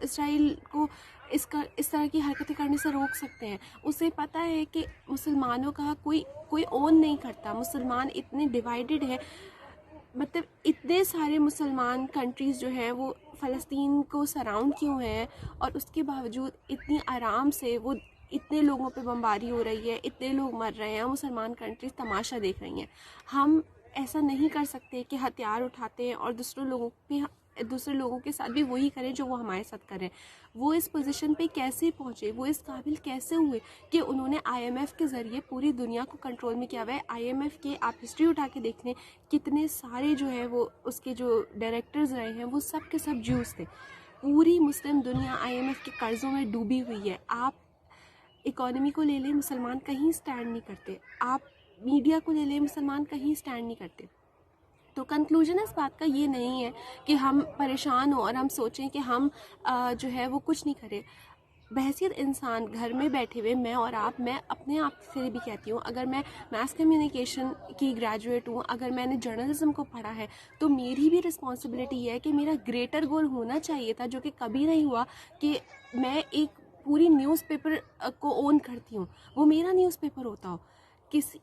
اسرائیل کو اس طرح کی حرکتیں کرنے سے روک سکتے ہیں. اسے پتہ ہے کہ مسلمانوں کا کوئی اون نہیں کرتا. مسلمان اتنے ڈیوائیڈڈ ہیں، مطلب اتنے سارے مسلمان کنٹریز جو ہیں وہ فلسطین کو سراؤنڈ کیوں ہیں، اور اس کے باوجود اتنی آرام سے وہ اتنے لوگوں پہ بمباری ہو رہی ہے، اتنے لوگ مر رہے ہیں، مسلمان کنٹریز تماشا دیکھ رہی ہیں. ہم ایسا نہیں کر سکتے کہ ہتھیار اٹھاتے ہیں اور دوسرے لوگوں کے ساتھ بھی وہی کریں جو وہ ہمارے ساتھ کریں. وہ اس پوزیشن پہ کیسے پہنچے، وہ اس قابل کیسے ہوئے کہ انہوں نے آئی ایم ایف کے ذریعے پوری دنیا کو کنٹرول میں کیا ہوا ہے. آئی ایم ایف کے آپ ہسٹری اٹھا کے دیکھ لیں، کتنے سارے جو ہے وہ اس کے جو ڈائریکٹرز رہے ہیں وہ سب کے سب جوز تھے. پوری مسلم دنیا آئی ایم ایف کے قرضوں میں ڈوبی ہوئی ہے. آپ اکانومی کو لے لیں، مسلمان کہیں سٹینڈ نہیں کرتے. آپ میڈیا کو لے لیں، مسلمان کہیں سٹینڈ نہیں کرتے. تو کنکلوژن اس بات کا یہ نہیں ہے کہ ہم پریشان ہوں اور ہم سوچیں کہ ہم جو ہے وہ کچھ نہیں کریں. بحیثیت انسان گھر میں بیٹھے ہوئے میں اپنے آپ سے بھی کہتی ہوں، اگر میں میس کمیونیکیشن کی گریجویٹ ہوں، اگر میں نے جرنلزم کو پڑھا ہے، تو میری بھی رسپانسبلٹی ہے کہ میرا گریٹر گول ہونا چاہیے تھا، جو کہ کبھی نہیں ہوا، کہ میں ایک پوری نیوز پیپر کو اون کرتی ہوں، وہ میرا نیوز پیپر ہوتا ہو.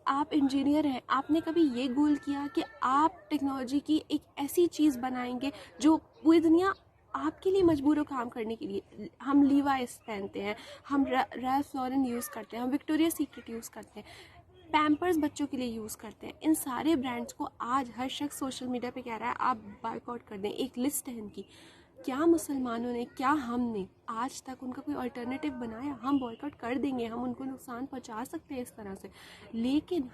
آپ انجینئر ہیں، آپ نے کبھی یہ گول کیا کہ آپ ٹیکنالوجی کی ایک ایسی چیز بنائیں گے جو پوری دنیا آپ کے لیے مجبور ہو کام کرنے کے لیے. ہم لیوائس پہنتے ہیں، ہم ریلف لورن یوز کرتے ہیں، ہم وکٹوریا سیکرٹ یوز کرتے ہیں، پیمپرز بچوں کے لیے یوز کرتے ہیں. ان سارے برانڈز کو آج ہر شخص سوشل میڈیا پہ کہہ رہا ہے آپ بائیک آؤٹ کر دیں. ایک لسٹ ہے ان کی. کیا مسلمانوں نے، کیا ہم نے آج تک ان کا کوئی الٹرنیٹو بنایا؟ ہم بائیکاٹ کر دیں گے، ہم ان کو نقصان پہنچا سکتے ہیں اس طرح سے، لیکن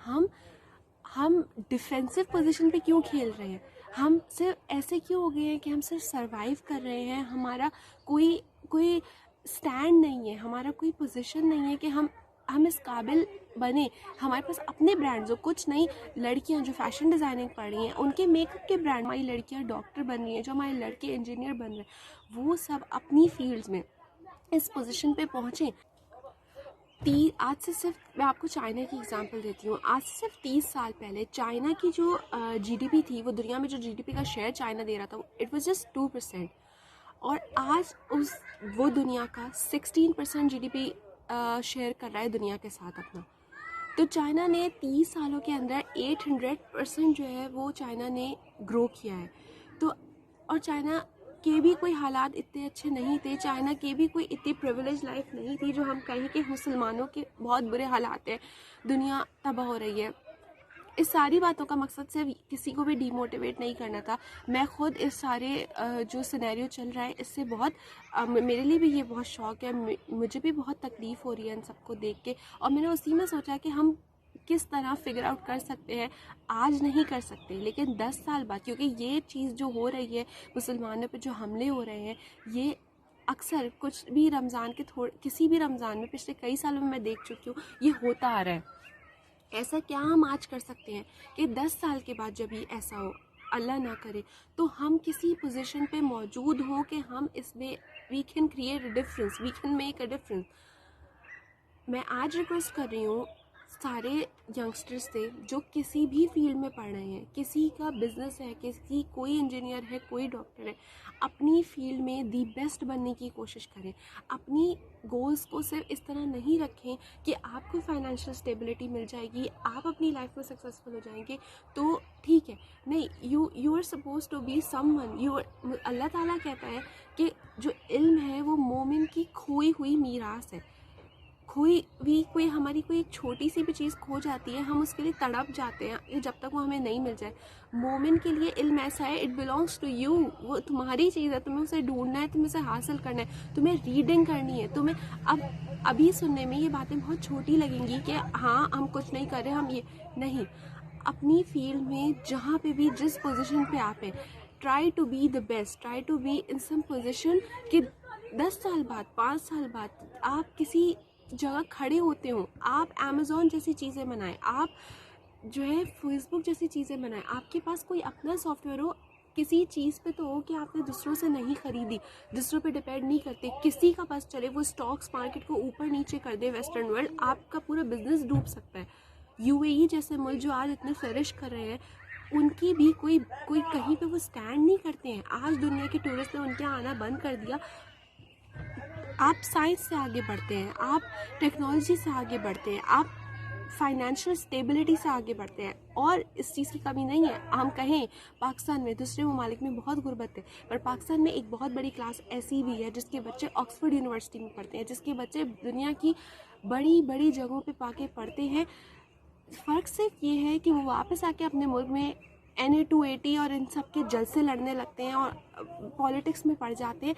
ہم ڈیفینسو پوزیشن پہ کیوں کھیل رہے ہیں؟ ہم صرف ایسے کیوں ہو گئے ہیں کہ ہم صرف سروائیو کر رہے ہیں؟ ہمارا کوئی سٹینڈ نہیں ہے، ہمارا کوئی پوزیشن نہیں ہے کہ ہم اس قابل بنے. ہمارے پاس اپنے برانڈز ہو. کچھ نئی لڑکیاں جو فیشن ڈیزائننگ پڑھ رہی ہیں، ان کے میک اپ کے برانڈ، ہماری لڑکیاں ڈاکٹر بن رہی ہیں، جو ہمارے لڑکے انجینئر بن رہے ہیں، وہ سب اپنی فیلڈز میں اس پوزیشن پہ پہنچیں. آج سے صرف، میں آپ کو چائنا کی اگزامپل دیتی ہوں. آج سے صرف 30 سال پہلے چائنا کی جو جی ڈی پی تھی، وہ دنیا میں جو جی ڈی پی کا شیئر چائنا دے رہا تھا، اٹ واز جسٹ 2%. اور آج وہ دنیا کا 16% جی ڈی پی شیئر کر رہا ہے دنیا کے ساتھ اپنا. تو چائنا نے 30 سالوں کے اندر 800% جو ہے وہ چائنا نے گرو کیا ہے. تو اور چائنا کے بھی کوئی حالات اتنے اچھے نہیں تھے، چائنا کی بھی کوئی اتنی پریویلیج لائف نہیں تھی جو ہم کہیں کہ مسلمانوں کے بہت برے حالات ہیں، دنیا تباہ ہو رہی ہے. اس ساری باتوں کا مقصد صرف کسی کو بھی ڈی موٹیویٹ نہیں کرنا تھا. میں خود اس سارے جو سینیریو چل رہا ہے اس سے میرے لیے بھی یہ بہت شوق ہے، مجھے بھی بہت تکلیف ہو رہی ہے ان سب کو دیکھ کے. اور میں نے اسی میں سوچا کہ ہم کس طرح فگر آؤٹ کر سکتے ہیں. آج نہیں کر سکتے، لیکن 10 سال بعد، کیونکہ یہ چیز جو ہو رہی ہے، مسلمانوں پہ جو حملے ہو رہے ہیں، یہ اکثر کچھ بھی رمضان کے کسی بھی رمضان میں پچھلے کئی سالوں میں دیکھ چکی ہوں، یہ ہوتا آ رہا ہے. ایسا کیا ہم آج کر سکتے ہیں کہ 10 سال کے بعد جب یہ ایسا ہو، اللہ نہ کرے، تو ہم کسی پوزیشن پہ موجود ہوں کہ ہم اس میں we can create a difference, we can make a difference. میں آج ریکویسٹ کر رہی ہوں سارے ینگسٹرز سے جو کسی بھی فیلڈ میں پڑھ رہے ہیں، کسی کا بزنس ہے، کوئی انجینئر ہے، کوئی ڈاکٹر ہے، اپنی فیلڈ میں دی بیسٹ بننے کی کوشش کریں. اپنی گولز کو صرف اس طرح نہیں رکھیں کہ آپ کو فائنینشیل اسٹیبلٹی مل جائے گی، آپ اپنی لائف میں سکسیزفل ہو جائیں گے تو ٹھیک ہے. نہیں، you are supposed to be someone. اللہ تعالیٰ کہتا ہے کہ جو علم ہے وہ مومن کی کھوئی ہوئی میراث ہے. کوئی ہماری کوئی ایک چھوٹی سی بھی چیز کھو جاتی ہے، ہم اس کے لیے تڑپ جاتے ہیں جب تک وہ ہمیں نہیں مل جائے. مومن کے لیے علم ایسا ہے، اٹ بلانگس ٹو یو، وہ تمہاری چیز ہے، تمہیں اسے ڈھونڈنا ہے، تمہیں اسے حاصل کرنا ہے، تمہیں ریڈنگ کرنی ہے. تمہیں ابھی سننے میں یہ باتیں بہت چھوٹی لگیں گی کہ ہاں ہم کچھ نہیں کر رہے، ہم یہ نہیں. اپنی فیلڈ میں جہاں پہ بھی جس پوزیشن پہ آپ ہیں، try to be the best, try to be in some position کہ 10 سال بعد، 5 سال بعد آپ کسی جگہ کھڑے ہوتے ہوں، آپ امیزون جیسی چیزیں بنائیں، آپ جو ہے فیس بک جیسی چیزیں بنائیں، آپ کے پاس کوئی اپنا سافٹ ویئر ہو، کسی چیز پہ تو ہو کہ آپ نے دوسروں سے نہیں خریدی، دوسروں پہ ڈپینڈ نہیں کرتے، کسی کا پاس چلے وہ اسٹاکس مارکیٹ کو اوپر نیچے کر دے ویسٹرن ورلڈ، آپ کا پورا بزنس ڈوب سکتا ہے. یو اے ای جیسے ملک جو آج اتنے فلرش کر رہے ہیں، ان کی بھی کوئی کہیں پہ وہ سٹینڈ نہیں کرتے ہیں. آج دنیا کے ٹورسٹ نے ان کے آنا بند کر دیا. آپ سائنس سے آگے بڑھتے ہیں, آپ ٹیکنالوجی سے آگے بڑھتے ہیں, آپ فائنینشیل اسٹیبلٹی سے آگے بڑھتے ہیں, اور اس چیز کی کمی نہیں ہے. ہم کہیں پاکستان میں, دوسرے ممالک میں بہت غربت ہے, پر پاکستان میں ایک بہت بڑی کلاس ایسی بھی ہے جس کے بچے آکسفورڈ یونیورسٹی میں پڑھتے ہیں, جس کے بچے دنیا کی بڑی بڑی جگہوں پہ پا کے پڑھتے ہیں. فرق صرف یہ ہے کہ وہ واپس آ کے اپنے ملک میں NA 280 اور ان سب کے جلسے لڑنے لگتے ہیں اور پالیٹکس میں پڑ جاتے ہیں.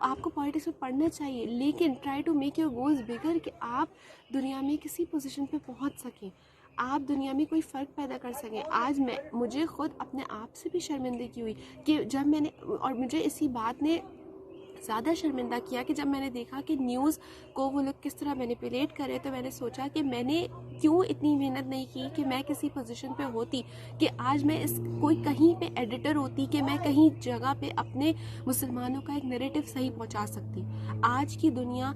آپ کو پالیٹکس میں پڑھنا چاہیے, لیکن try to make your goals bigger, کہ آپ دنیا میں کسی پوزیشن پہ پہنچ سکیں, آپ دنیا میں کوئی فرق پیدا کر سکیں. آج مجھے خود اپنے آپ سے بھی شرمندگی ہوئی کہ جب میں نے, اور مجھے اسی بات نے زیادہ شرمندہ کیا کہ جب میں نے دیکھا کہ نیوز کو وہ لوگ کس طرح مینیپولیٹ کرے, تو میں نے سوچا کہ میں نے کیوں اتنی محنت نہیں کی کہ میں کسی پوزیشن پہ ہوتی, کہ آج میں کوئی کہیں پہ ایڈیٹر ہوتی, کہ میں کہیں جگہ پہ اپنے مسلمانوں کا ایک نیریٹو صحیح پہنچا سکتی. آج کی دنیا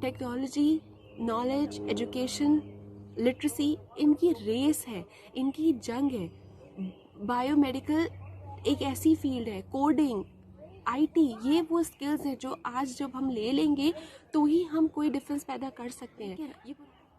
ٹیکنالوجی, نالج, ایجوکیشن, لٹریسی, ان کی ریس ہے, ان کی جنگ ہے. بایو میڈیکل ایک ایسی فیلڈ ہے, کوڈنگ, IT, یہ وہ اسکلز ہیں جو آج جب ہم لے لیں گے تو ہی ہم کوئی ڈفرینس پیدا کر سکتے ہیں.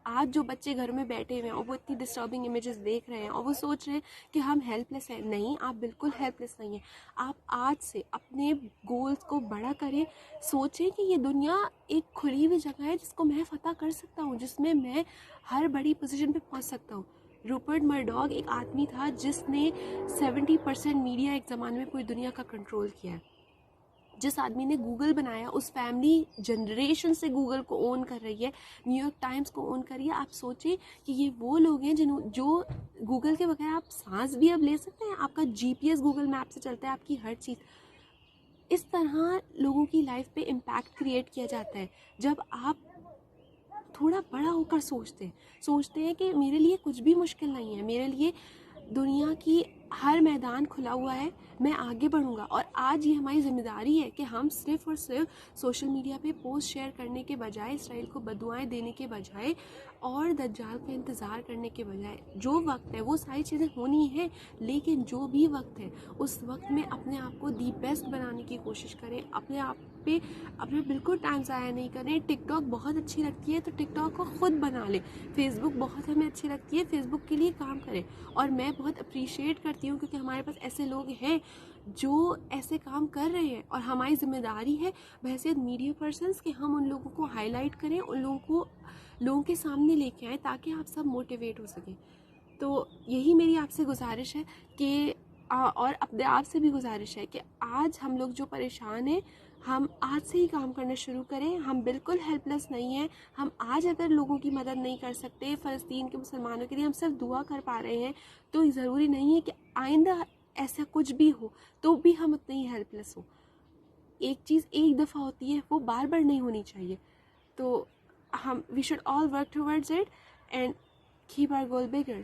آج جو بچے گھر میں بیٹھے ہوئے ہیں اور وہ اتنی ڈسٹربنگ امیجز دیکھ رہے ہیں اور وہ سوچ رہے ہیں کہ ہم ہیلپ لیس ہیں, نہیں, آپ بالکل ہیلپ لیس نہیں ہیں. آپ آج سے اپنے گولز کو بڑا کریں, سوچیں کہ یہ دنیا ایک کھلی ہوئی جگہ ہے جس کو میں فتح کر سکتا ہوں, جس میں میں ہر بڑی پوزیشن پہ پہنچ سکتا ہوں. روپرٹ مرڈوگ ایک آدمی تھا جس نے 70% میڈیا ایک زمانے میں پوری دنیا کا کنٹرول کیا ہے. جس آدمی نے گوگل بنایا, اس فیملی جنریشن سے گوگل کو اون کر رہی ہے, نیو یارک ٹائمز کو اون کر رہی ہے. آپ سوچیں کہ یہ وہ لوگ ہیں جو گوگل کے بغیر آپ سانس بھی اب لے سکتے ہیں, آپ کا GPS گوگل میپ سے چلتا ہے, آپ کی ہر چیز. اس طرح لوگوں کی لائف پہ امپیکٹ کریٹ کیا جاتا ہے جب آپ تھوڑا بڑا ہو کر سوچتے ہیں کہ میرے لیے کچھ بھی مشکل نہیں ہے, میرے لیے دنیا کی ہر میدان کھلا ہوا ہے, میں آگے بڑھوں گا. اور آج یہ ہماری ذمہ داری ہے کہ ہم صرف اور صرف سوشل میڈیا پہ پوسٹ شیئر کرنے کے بجائے, اسرائیل کو بددعائیں دینے کے بجائے اور دجال کا انتظار کرنے کے بجائے, جو وقت ہے وہ ساری چیزیں ہونی ہیں, لیکن جو بھی وقت ہے اس وقت میں اپنے آپ کو دی بیسٹ بنانے کی کوشش کریں, اپنے آپ پہ اپنا بالکل ٹائم ضائع نہیں کریں. ٹک ٹاک بہت اچھی لگتی ہے تو ٹک ٹاک کو خود بنا لیں, فیس بک بہت ہمیں اچھی لگتی ہے, فیس بک کے لیے کام کریں. اور میں بہت اپریشیٹ کرتی ہوں کیونکہ ہمارے پاس ایسے لوگ ہیں جو ایسے کام کر رہے ہیں, اور ہماری ذمہ داری ہے بحیثیت میڈیا پرسنس کہ ہم ان لوگوں کو ہائی لائٹ کریں, ان لوگوں کو لوگوں کے سامنے لے کے آئیں تاکہ آپ سب موٹیویٹ ہو سکیں. تو یہی میری آپ سے گزارش ہے کہ اور اپنے آپ سے بھی گزارش ہے کہ آج ہم لوگ جو پریشان ہیں, ہم آج سے ہی کام کرنا شروع کریں. ہم بالکل ہیلپ لیس نہیں ہیں. ہم آج اگر لوگوں کی مدد نہیں کر سکتے, فلسطین کے مسلمانوں کے لیے ہم صرف دعا کر پا رہے ہیں, تو ضروری نہیں ہے کہ آئندہ ایسا کچھ بھی ہو تو بھی ہم اتنے ہی ہیلپ لیس ہوں. ایک چیز ایک دفعہ ہوتی ہے, وہ بار بار نہیں ہونی چاہیے. تو we should all work towards it and keep our goal bigger.